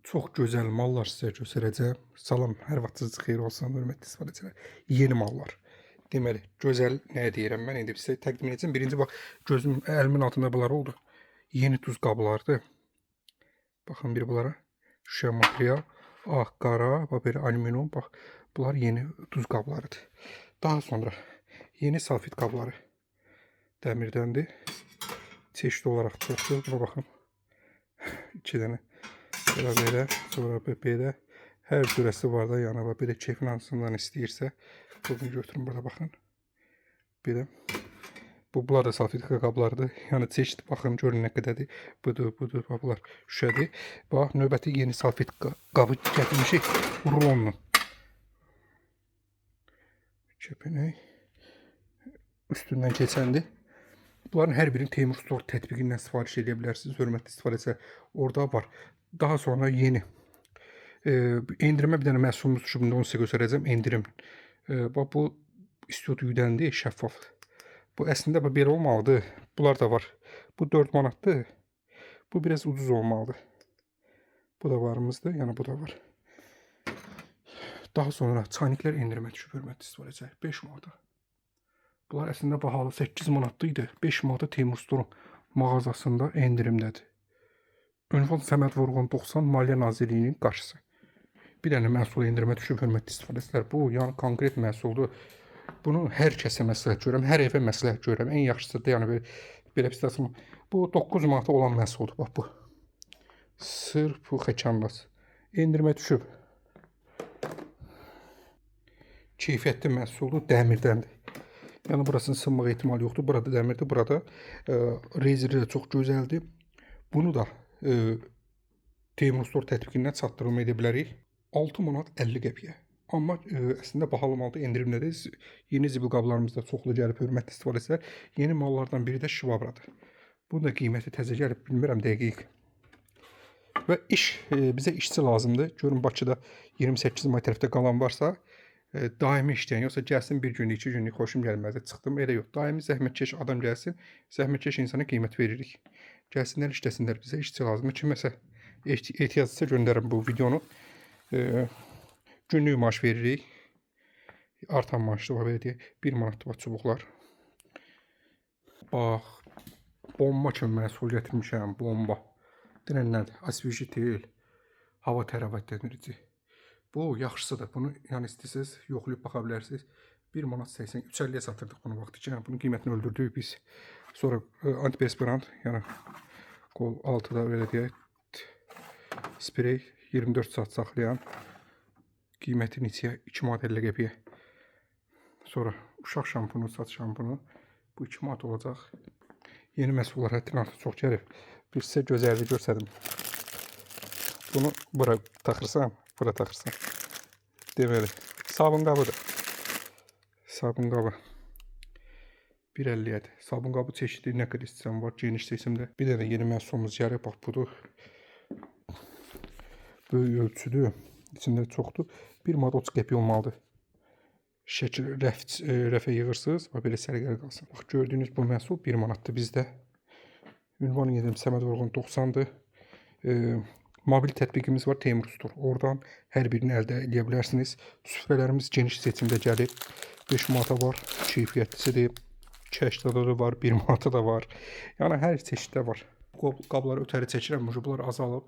Çox gözəl mallar sizə göstərəcəm. Salam, hər vaxtınız xeyir olsun, hörmətli istifadəçilər. Yeni mallar. Deməli, gözəl nə deyirəm mən indi sizə təqdim edəcəm. Birinci bax, gözüm əlimin altında bunlar oldu. Yeni duz qablardır. Baxın bir bunlara. Şüşə material, ağ, qara, bax belə alüminium, bax bunlar yeni duz qablarıdır. Daha sonra yeni salfet qabları. Dəmirdəndir. Çeşid olaraq çoxdur. Buna baxın. 2 dənə. Belə, sonra belə. Hər cürəsi var da, yəni belə keyfin hansından istəyirsə, bunu götürün burada baxın. Belə. Bunlar da salfetka qablarıdır. Yəni çeşid baxın, görün nə qədərdir. Budur, bax bunlar şüşədir. Bax, növbəti yeni salfetka qabı gətirmişik rulonla. Kəpənək. Üstündən keçəndir. Bunların hər birini Teymur Store tətbiqindən sifariş edə bilərsiniz. Hörmətli istifadəçilər, orada var. Daha sonra yeni endirimə bir dənə məhsulumuz düşüb, onu sizə göstərəcəm. Endirim. Bax, bu istiyodüydəndir, şəffaf. Bu əslində belə olmalıdır. Bunlar da var. Bu 4 manatdır. Bu biraz ucuz olmalıdır. Bu da varımızdır, yəni bu da var. Daha sonra çayniklər endirimə düşüb, hörmətli istifadəçilər. 5 manata. Bunlar əslində bahalı 8 manatlı 5 manata Teymur Store mağazasında endirimdədir. Ünvan Səməd Vurğun 90 Maliyyə Nazirliyinin qarşısı. Bir dənə məhsul endirimə düşüb, hörmətli istifadəçilər. Bu, yəni konkret məhsuldur. Bunu hər kəsə məsləhət görürəm, hər evə məsləhət görürəm. Ən yaxşısı da, yəni belə pistasım. Bu 9 manata olan məhsuldur, bax bu. Sırf bu xəkandas. Endirimə düşüb. Keyfiyyətli məhsuldur, dəmirdəndir. Yəni burasının sınmaq ehtimalı yoxdur. Burada dəmirdir, burada rezeri də çox gözəldir. Bunu da Teymur Store tətbiqindən çatdırılma edə bilərik. 6 manat 50 qəpiyə. Amma əslində bahalı malda endirimdədir. Yeni zibil qablarımızda çoxlu gəlib, hörmətli istifadəçilər. Yeni mallardan biri də şivabradır. Bunun da qiyməti təzə gəlib, bilmirəm dəqiq. Və bizə işçi lazımdır. Görün Bakıda 28 may tərəfdə qalan varsa, daimi işləyən, yoxsa gəlsin bir günlük, 2 günlük xoşum gəlmədi, çıxdım, elə yox. Daimi zəhmətkeş adam gəlsin, zəhmətkeş insana qiymət veririk. Gəlsinlər, işləsinlər, bizə işçi lazımdır. Kiməsə ehtiyaclısa göndərin bu videonu. Günlük maaş veririk. Artan maaşlı var, belə deyək. 1 manatlı var çubuqlar. Bax, bomba kimi məhsul gətirmişəm, bomba. Denən nədir? Asvejitelil, hava təravətlendirici. Bu yaxşısıdır. Bunu yəni istəsəz yoxlayıb baxa bilərsiniz. 1 manat 80, 3.50-yə satırdıq bunu vaxtı ki. Bunun qiymətini öldürdük biz. Sonra antiperspirant, yəni qol altıda belə deyək, sprey 24 saat saxlayan. Qiyməti neçəyə? 2 manat 50 qəpiyə. Sonra uşaq şampunu, saç şampunu. Bu 2 manat olacaq. Yeni məhsullar həddindən artıq çox gəlib. Bir sizə gözəlliyi göstərdim. Bunu bura taxırsam, bura taxırsam. Deməli, sabun qabıdır. Sabun qabı 1.50-yədir. Sabun qabı çeşidi nə qədər istəyirəm var, geniş seçimdə. Bir dənə yeni məhsulumuz gəlib, bax budur. Böyük ölçüdür, içində çoxdur. 1 manat 30 qəpik olmalıdır. Şəkil rəfə yığırsınız, bax belə səliqəli qalsın. Bax gördüyünüz bu məhsul 1 manatdır bizdə. Ünvanı yedim, Səməd Vurğun 90-dır. Mobil tətbiqimiz var, Teymur Store. Oradan hər birini əldə edə bilərsiniz. Süfrələrimiz geniş seçimdə gəlib. 5 manata var, keyfiyyətlisidir. 2.80-də da var, 1 manata da var. Yəni hər çeşiddə var. Qabları ötəri çəkirəm, bunlar azalıb.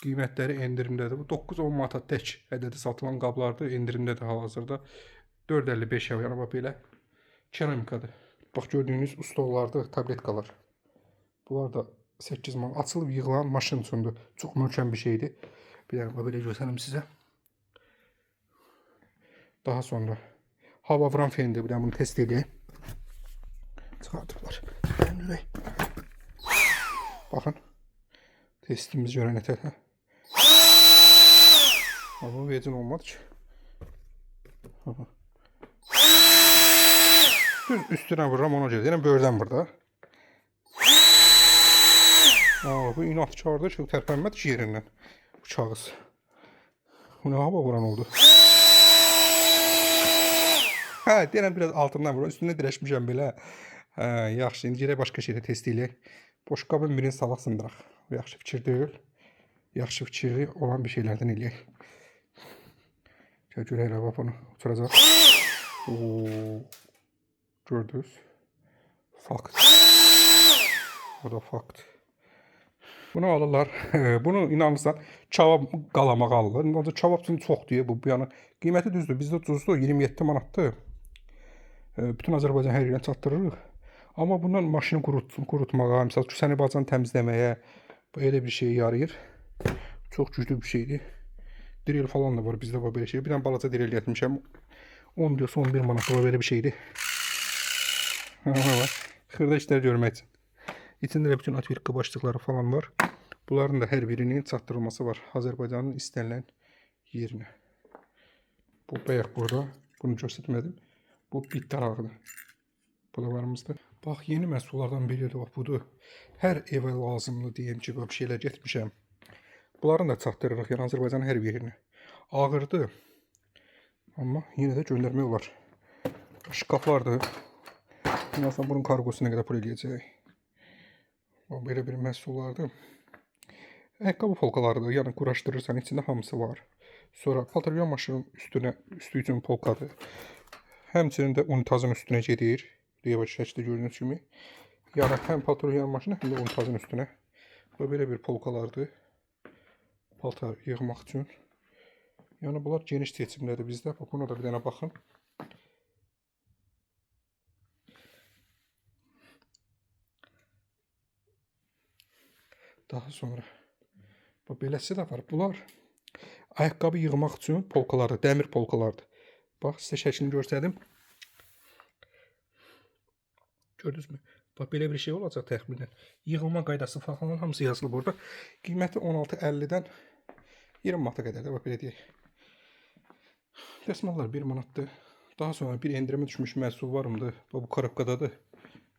Qiymətləri endirimdədir. Bu 9-10 manata tək ədədi satılan qablardır, endirimdədir hal-hazırda. 4.55 ev, yəni bax belə keramikadır. Bax gördüyünüz stollarda tabletkalar. Bunlar da 8 manat. Açılıb yığılan maşın üçündür. Çox möhkəm bir şeydir. Bir dənə belə göstərim sizə. Daha sonra hava vuran fendir. Bir dənə bunu test edək. Çıxardıblar. Baxın. Testimiz görən nətər. Amma vecin olmadı ki. Düz üstünə vururam, ona görə deyirəm, böyrdən burada. Bu inatkardır ki, tərpənmədi ki yerindən bıçağız. Bu nə hava vuran oldu? Deyirəm, biraz altından vururam, üstündə dirəşmişəm belə. Yaxşı, indi girək başqa şeylə test eləyək. Boş qabın birini salaq sındıraq. Bu yaxşı fikir deyil. yaxşı fikirli olan bir şeylerden eləyək. Görək elə bax bunu uçuracaq. Oo. Gördünüz? Fakt. Bu da fakt. Bunu alırlar. Bunu inanırsan kebab qalamağa alırlar. İndi kebab üçün çoxdur bu. Yəni qiyməti düzdür. Bizdə ucuzdur. 27 manatdır. Bütün Azərbaycan hər yerinə çatdırırıq. Amma bundan maşını qurutmağa, məsəl küsəni bacanı təmizləməyə belə bir şey yarayır. Çox güclü bir şeydir. Direl falan da var bizdə var belə şey. Bir dənə balaca direl gətirmişəm. 10 diyorsa 11 manat var belə bir şeydir. Xırda işlər görmək üçün. İçində də bütün atvertka başlıqları falan var. Bunların da hər birinin çatdırılması var Azərbaycanın istənilən yerinə. Bu bayaq burada. Bunu göstərmədim. Bu bit darağıdır. Bu da varımızdır. Bax, yeni məhsullardan biri də budur. Hər evə lazımlı deyim ki, bir şeylər getmişəm. Bunların da çatdırırıq, yəni Azərbaycanın hər birini. Ağırdır. Amma yenə də göndərmək olar. Şkaflardır. Bundan bunun kargosu nə qədər pul eləyəcək. Belə bir məhsullardır. Ayaqqabı polkalarıdır. Yəni quraşdırırsan, içində hamısı var. Sonra paltaryan maşının üstü üçün polkadır. Həmçinin də unitazın üstünə gedir. Deyə şəkildə gördüyünüz kimi. Yəni həm paltaryan maşını, həm də unitazın üstünə. Bu belə bir polkalardır. Paltar yığmaq üçün. Yəni bunlar geniş seçimlərdir bizdə. Buna da bir dənə baxın. Daha sonra beləsi də var. Bunlar ayaqqabı yığmaq üçün polkalardır, dəmir polkalardır. Bax, sizə şəklini göstərdim. Gördünüzmü? Bax, belə bir şey olacaq təxminən. Yığılma qaydası falan hamısı yazılıb burada. Qiyməti 16.50-dən 20 manata qədər də, bax belə deyək. Dəsmallar 1 manatdır. Daha sonra bir endirmə düşmüş məhsul varımdır. Bu korobkadadır.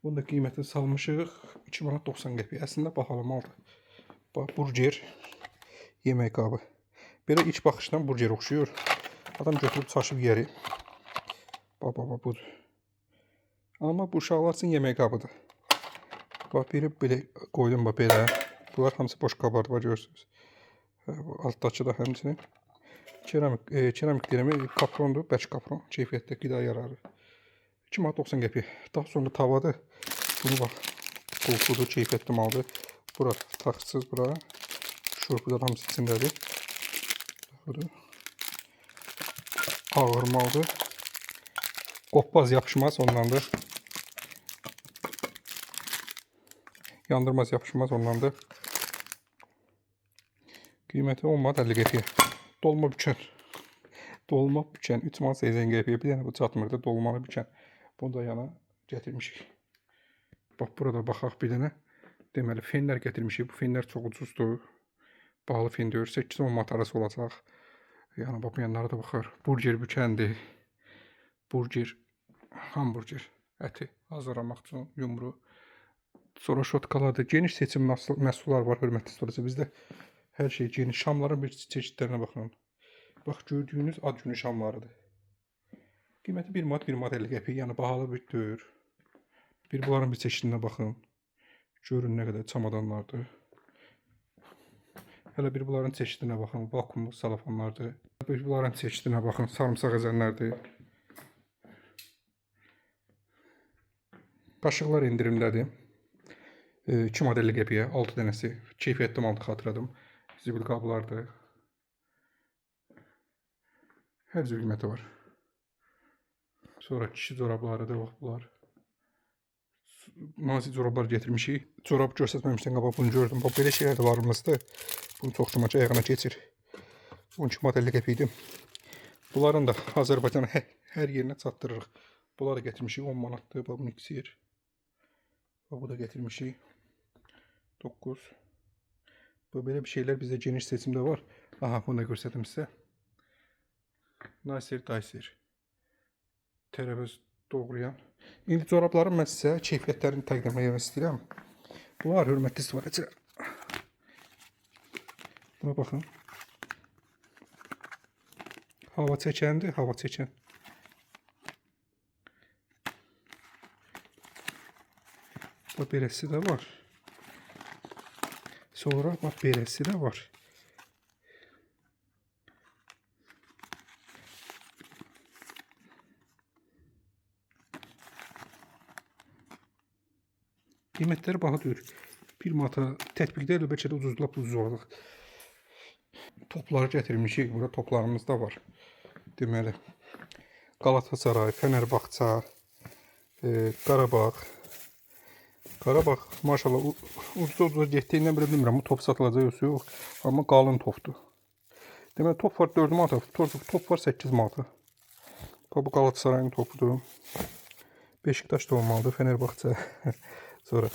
Bunun da qiymətini salmışıq 2 manat 90 qəpik. Əslində bahalı maldır. Bax, burger yemək qabı. Belə ilk baxışdan burger oxşuyur. Adam götürüb çaşıb yeri. Bax, budur. Amma bu uşaqlar üçün yemək qabıdır. Bax, biri belə qoydum, bax belə. Bunlar hamısı boş qablardır, var görürsünüz. Altdakı da həmçinin. Keramik deyirəm, kaprondur, bərk kapron. Keyfiyyətdə qida yararı. 2 manat 90 qəpik. Daha sonra tavadır. Bunu bax, qulpudur, keyfiyyətli maldır. Bura taxsız, bura. Şurpudan hamısı içindədir. Budur. Ağır maldır. Qopbaz yapışmaz ondandır. Yandırmaz yapışmaz ondandır. Qiyməti 10 manat 50 qəpiyə. Dolma bükən. Dolma bükən 3 manat 80 qəpiyə. Bir dənə bu çatmırdı. Dolmalı bükən. Bunu da yana gətirmişik. Bax, burada baxaq bir dənə. Deməli, fenlər gətirmişik. Bu fenlər çox ucuzdur. Bahalı fen deyir. 8-10 manat arası olacaq. Yəni, bax, bu yanlara da baxar. Burger bükəndir. Burger, hamburger, əti hazırlamaq üçün yumru. Sonra şotkalardır. Geniş seçim məhsullar var, hörmətli dostlar. Bizdə hər şey geniş. Şamların bir çeşidlərinə baxın. Bax, gördüyünüz ad günü şamlarıdır. Qiyməti 1 manat 50 qəpik. Yəni, bahalı bütdür. Bir bunların bir çeşidinə baxın. Görün nə qədər çamadanlardır. Hələ bir bunların çeşidinə baxın. Vakumlu salafanlardır. Bir bunların çeşidinə baxın. Sarımsaq əzənlərdir. Qaşıqlar endirimdədir. 2 manat 50 qəpiyə 6 dənəsi. Keyfiyyətli maldır, xatırladım. Zibil qablardır. Hər cür qiyməti var. Sonra kişi corabları da bunlar. Nazik corablar getirmişik. Corab göstərməmişdən qabaq bunu gördüm. Bax, belə şeylər də varımızdır. Bunu çox cümaca ayağına keçir. 12 manat 50 qəpikdir. Bunların da Azərbaycanın hər yerinə çatdırırıq. Bunları getirmişik 10 manatdır. Bax, bunu iksir. Bax, bu da getirmişik 9. Bu belə bir şeylər bizdə geniş seçimdə var. Aha, bunu da göstərdim sizə. Nasir, Daysir. Tərəvəz doğrayan. İndi corabların mən sizə keyfiyyətlərini təqdim etmək istəyirəm. Bunlar hörmətli istifadəçilər. Buna baxın. Hava çəkəndir, hava çəkən. Bax, beləsi də var. Sonra bax, beləsi də var. Qiymətləri baha deyil. 1 manata tətbiqdə elə bəlkə də ucuzlap ucuz olacaq. Topları gətirmişik. Burada toplarımız da var. Deməli, Galatasaray, Fenerbahçe, Qarabağ. Qarabağ maşallah ucuza getdiyindən belə bilmirəm bu top satılacaq yoxsa yox. Amma qalın topdur. Deməli top var 4 manata, top var 8 manata. Bu Galatasarayın topudur. Beşiktaş da olmalıdır, Fenerbahçe. Sonra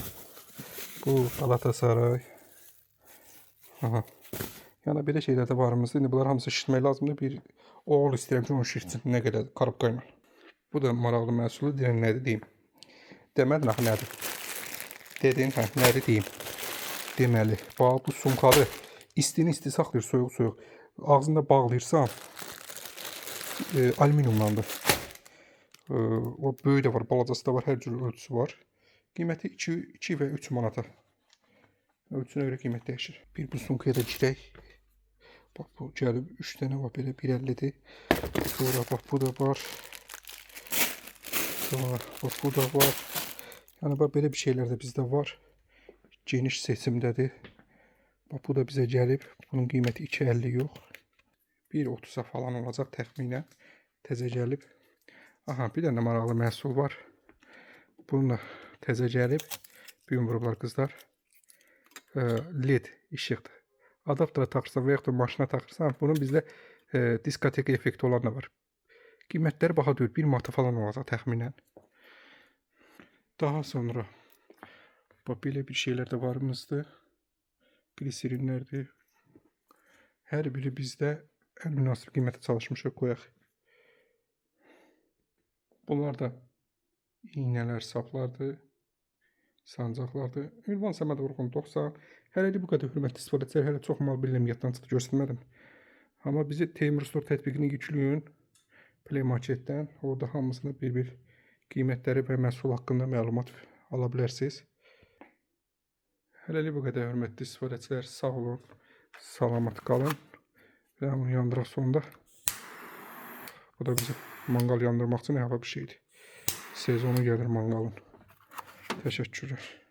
bu Galatasaray. Aha. Yəni belə şeylər də varımızda. İndi bunlar hamısı şişirmək lazımdır. Bir oğul istəyirəm ki, onu şişirsin. Nə qədər karabka ilə. Bu da maraqlı məhsulu. Deyən nədir deyim. Demədin axı nədir? Dedin, hə, nədir deyim. Deməli, bax bu sumkalı istini isti saxlayır, soyuq soyuq. Ağzında bağlayırsan alüminiumlandır. O böyük də var, balacası da var, hər cür ölçüsü var. Qiyməti 2 və 3 manata. Ölçünə görə qiymət dəyişir. Bir bu sumkaya da girək. Bax bu gəlib 3 dənə var, belə 1.50-dir. Sonra bax bu da var. Sonra bax bu da var. Yəni bax belə bir şeylər də bizdə var. Geniş seçimdədir. Bax bu da bizə gəlib. Bunun qiyməti 2.50 yox. 1.30-a falan olacaq təxminən. Təzə gəlib. Aha, bir dənə maraqlı məhsul var. Bununla təzə gəlib. Bu gün vurublar qızlar. LED işıqdır. Adaptera taxırsan və yaxud da maşına taxırsan, bunun bizdə diskoteka effekti olan da var. Qiymətləri baha deyil, 1 manata falan olacaq təxminən. Daha sonra bax belə bir şeylər də varımızdır. Gliserinlərdir. Hər biri bizdə ən münasib qiymətə çalışmışıq qoyaq. Bunlar da iğnələr, saplardır. Sancaqlardır. Ünvan Səməd Vurğun 90. Hələlik bu qədər hörmətli istifadəçilər. Hələ çox mal bilirəm, yaddan çıxdı, göstərmədim. Amma bizi Teymur Store tətbiqini yükləyin. Play Marketdən. Orada hamısını bir qiymətləri və məhsul haqqında məlumat ala bilərsiniz. Hələlik bu qədər hörmətli istifadəçilər. Sağ olun. Salamat qalın. Və onu yandıraq sonda. Bu da bizim mangal yandırmaq üçün əla bir şeydir. Sezonu gəlir mangalın. Teşekkürler.